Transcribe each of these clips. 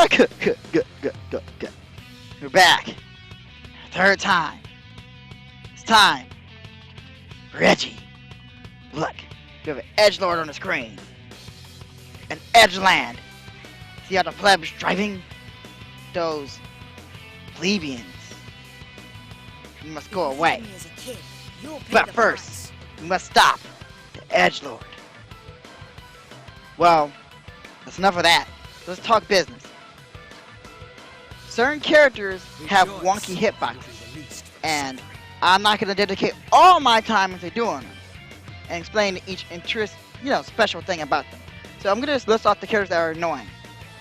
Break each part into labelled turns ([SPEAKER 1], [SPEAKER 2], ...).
[SPEAKER 1] Good, good, good, good, good, good. We're back. Third time. It's time. Reggie. Look, we have an edgelord on the screen. An edgeland. See how the plebs driving? Those plebeians. You must go away. But first, we must stop the edgelord. Well, that's enough of that. Let's talk business. Certain characters have wonky hitboxes, and I'm not going to dedicate all my time into doing them and explain each special thing about them. So I'm going to just list off the characters that are annoying.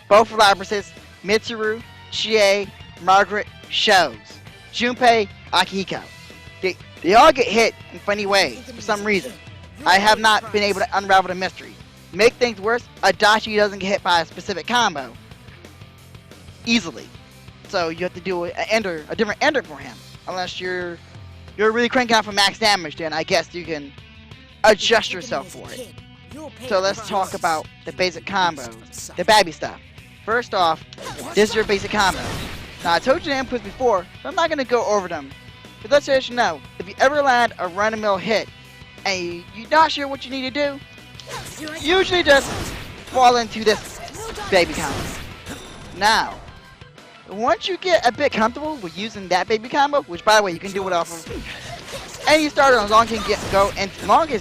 [SPEAKER 1] Both Labrases, Mitsuru, Chie, Margaret, Shows, Junpei, Akihiko. They all get hit in funny ways for some reason. I have not been able to unravel the mystery. Make things worse, Adachi doesn't get hit by a specific combo easily. So you have to do a different ender for him. Unless you're really cranking out for max damage, then I guess you can adjust yourself for it. So let's talk about the basic combos, the babby stuff. First off, this is your basic combo. Now I told you the inputs before, but I'm not going to go over them. But let's let you know, if you ever land a run-of-the-mill hit, and you're not sure what you need to do, usually just fall into this baby combo. Now, once you get a bit comfortable with using that baby combo, which by the way you can do it off of any starter as long as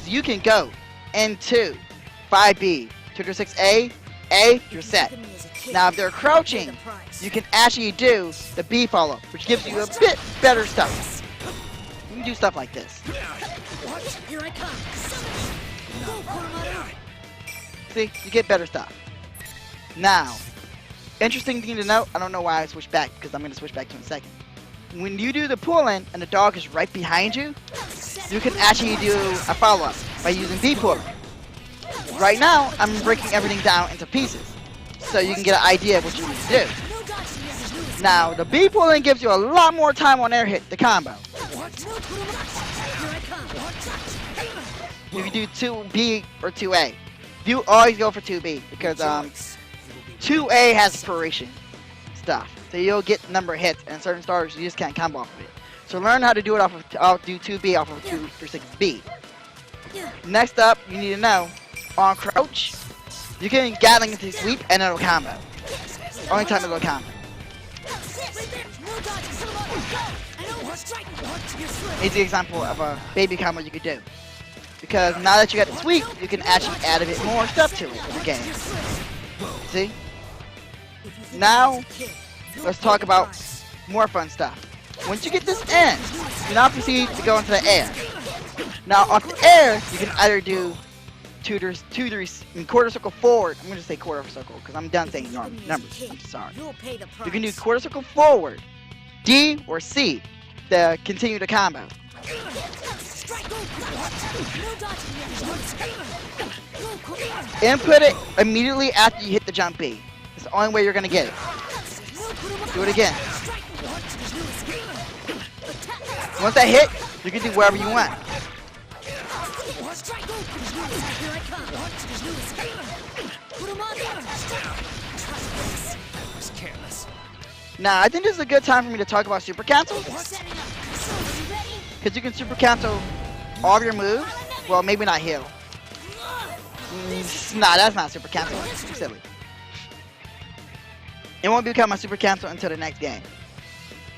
[SPEAKER 1] you can go into 5B to 6A, you're set. Now if they're crouching, you can actually do the B follow, which gives you a bit better stuff. You can do stuff like this. See, you get better stuff. Now, interesting thing to note, I don't know why I switched back, because I'm going to switch back to in a second. When you do the pull-in and the dog is right behind you, you can actually do a follow-up by using B pull-in. Right now, I'm breaking everything down into pieces, so you can get an idea of what you need to do. Now, the B pull-in gives you a lot more time on air hit, the combo. If you do 2B or 2A, you always go for 2B, because 2A has expiration stuff, so you'll get number of hits, and certain starters you just can't combo off of it. So learn how to do it do 2B off of 2 through 6B. Next up, you need to know, on crouch, you can Gatling into sweep and it'll combo. Only time it'll combo. Easy example of a baby combo you could do. Because now that you got the sweep, you can actually add a bit more stuff to it in the game. See? Now, let's talk about more fun stuff. Once you get this in, you now proceed to go into the air. Now, off the air, you can either do quarter circle forward. I'm going to say quarter circle because I'm done saying numbers. I'm sorry. You can do quarter circle forward, D or C to continue the combo. Input it immediately after you hit the jump B. It's the only way you're going to get it. Do it again. Once that hit, you can do wherever you want. Now, I think this is a good time for me to talk about super cancels. Because you can super cancel all of your moves. Well, maybe not heal. Nah, that's not super cancel. It's too silly. It won't become a super cancel until the next game.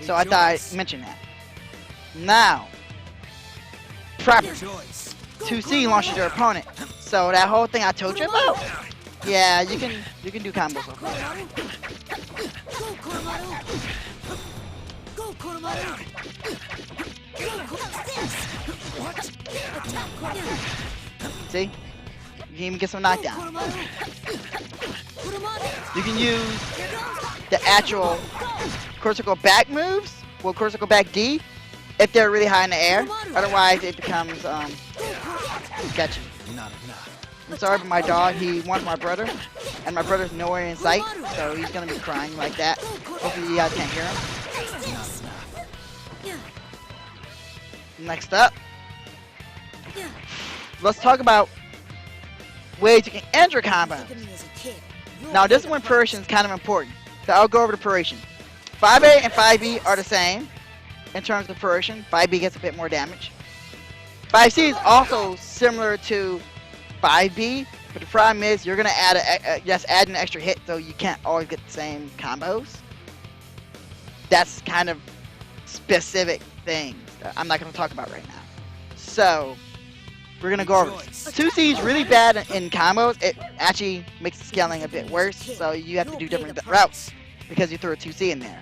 [SPEAKER 1] So I thought I'd mention that. Now, proper 2C launches your opponent. So that whole thing I told you about, yeah, you can do combos off of. See? You can even get some knockdown. You can use the actual critical back moves, well, critical back D, if they're really high in the air. Otherwise, it becomes sketchy. I'm sorry, but my dog, he wants my brother, and my brother's nowhere in sight, so he's gonna be crying like that. Hopefully, you guys can't hear him. Next up, let's talk about ways you can end your combo. Now, this one portion is kind of important. So I'll go over the proration. 5A and 5B are the same in terms of proration. 5B gets a bit more damage. 5C is also similar to 5B, but the problem is you're gonna add just add an extra hit, so you can't always get the same combos. That's kind of specific things that I'm not gonna talk about right now. So we're gonna go over this. 2C is really bad in combos. It actually makes the scaling a bit worse, so you have to do different routes because you throw a 2C in there.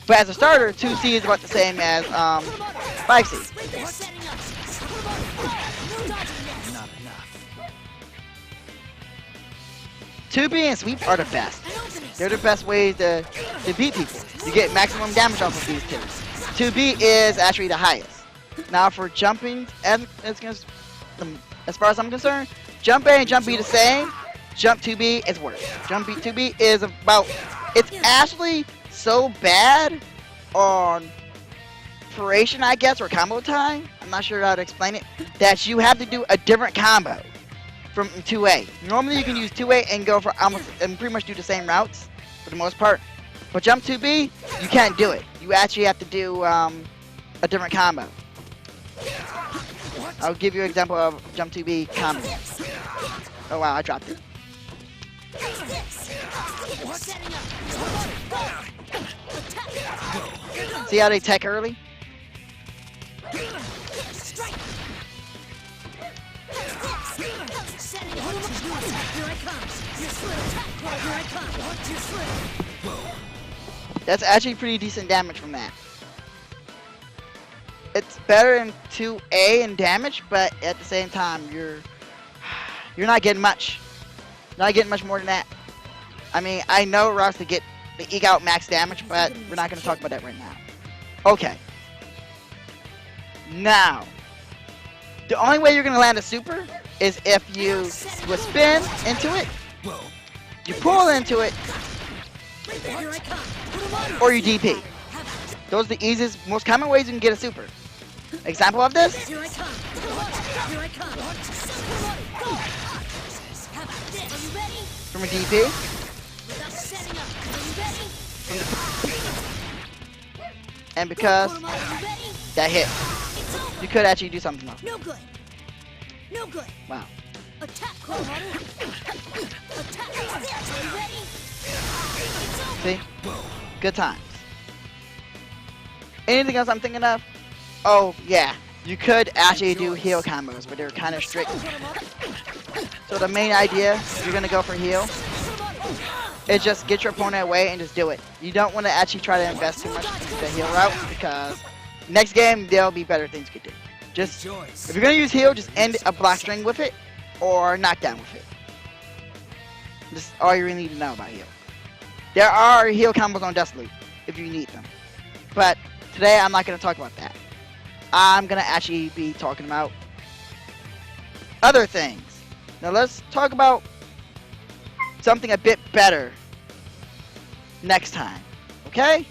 [SPEAKER 1] But as a starter, 2C is about the same as 5C. 2B and sweep are the best. They're the best ways to beat people. You get maximum damage off of these two. 2B is actually the highest. Now for jumping, as far as I'm concerned, jump A and jump B the same. Jump 2B is worse. Jump 2B is about, it's actually so bad on duration, I guess, or combo time. I'm not sure how to explain it. That you have to do a different combo from 2A. Normally you can use 2A and go for almost and pretty much do the same routes for the most part. But jump 2B, you can't do it. You actually have to do a different combo. I'll give you an example of jump 2B combo. Oh wow, I dropped it. See how they tech early? That's actually pretty decent damage from that. It's better in 2A in damage, but at the same time, you're not getting much. Not getting much more than that. I mean, I know routes to eke out max damage, but we're not going to talk about that right now. Okay. Now, the only way you're going to land a super is if you would spin into it, you pull into it, or you DP. Those are the easiest, most common ways you can get a super. Example of this? From a DP. And because that hit, you could actually do something else.
[SPEAKER 2] No good. No good.
[SPEAKER 1] Wow.
[SPEAKER 2] Attack, Cold Water. Attack. Are you ready?
[SPEAKER 1] See? Good times. Anything else I'm thinking of? Oh, yeah. You could actually do heal combos, but they're kind of strict. So the main idea, if you're going to go for heal, is just get your opponent away and just do it. You don't want to actually try to invest too much into the heal route, because next game, there'll be better things you could do. Just, if you're going to use heal, just end a block string with it, or knockdown with it. That's all you really need to know about heal. There are heal combos on Dust Loop, if you need them. But today, I'm not going to talk about that. I'm going to actually be talking about other things. Now, let's talk about something a bit better next time. Okay?